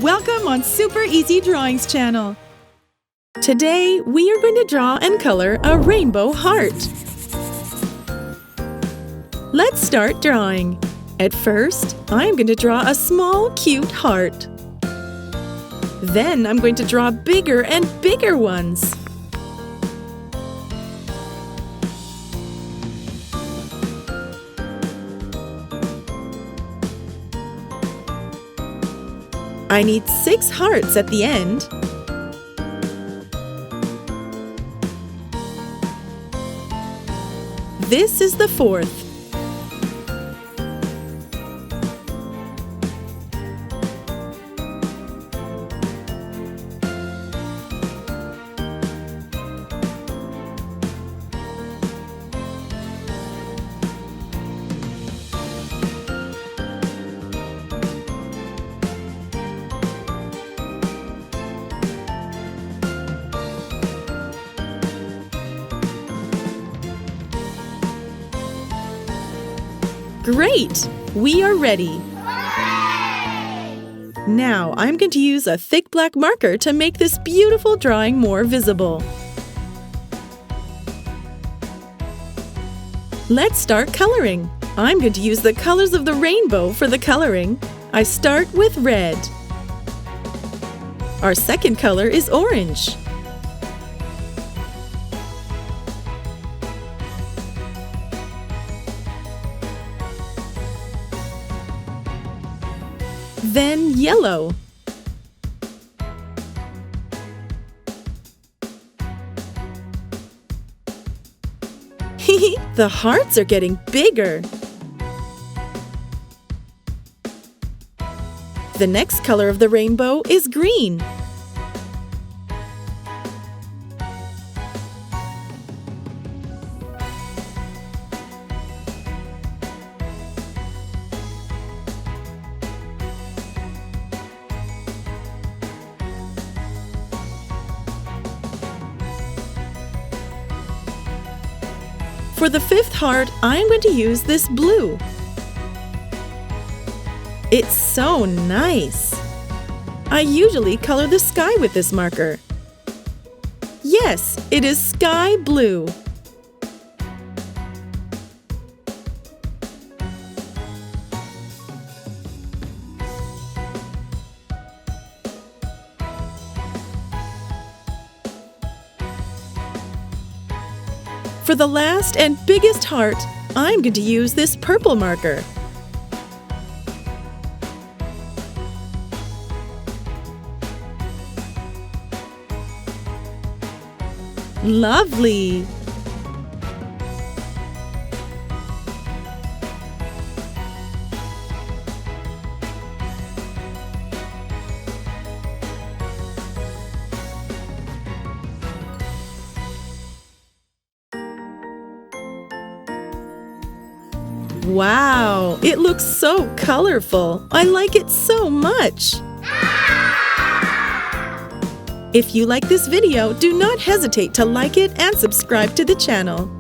Welcome on Super Easy Drawings channel. Today we are going to draw and color a rainbow heart. Let's start drawing. At first, I'm going to draw a small, cute heart. Then I'm going to draw bigger and bigger ones. I need 6 hearts at the end. This is the 4th. Great! We are ready! Hooray! Now I'm going to use a thick black marker to make this beautiful drawing more visible. Let's start coloring. I'm going to use the colors of the rainbow for the coloring. I start with red. Our second color is orange. Then yellow. The hearts are getting bigger. The next color of the rainbow is green. For the 5th heart, I'm going to use this blue. It's so nice! I usually color the sky with this marker. Yes, it is sky blue. For the last and biggest heart, I'm going to use this purple marker. Lovely! Wow! It looks so colorful! I like it so much! If you like this video, do not hesitate to like it and subscribe to the channel.